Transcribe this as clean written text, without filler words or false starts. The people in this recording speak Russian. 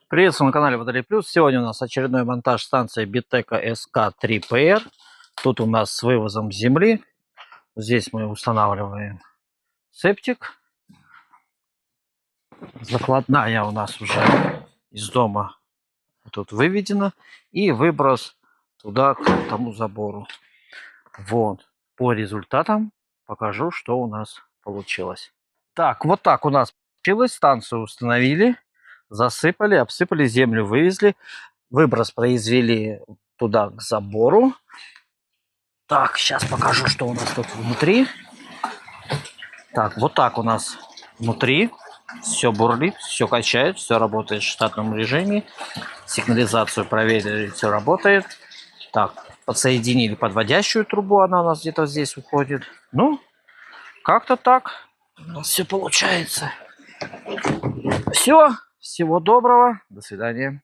Приветствую на канале Водолей Плюс. Сегодня у нас очередной монтаж станции Битека СК-3ПР. Тут у нас с вывозом земли. Здесь мы устанавливаем септик. Закладная у нас уже из дома тут выведена. И выброс туда к тому забору. Вот. По результатам покажу, что у нас получилось. Так, вот так у нас получилось. Станцию установили. Засыпали, обсыпали, землю вывезли. Выброс произвели туда, к забору. Так, сейчас покажу, что у нас тут внутри. Так, вот так у нас внутри. Все бурлит, все качает, все работает в штатном режиме. Сигнализацию проверили, все работает. Так, подсоединили подводящую трубу, она у нас где-то здесь уходит. Ну, как-то так у нас все получается. Все, всего доброго, до свидания.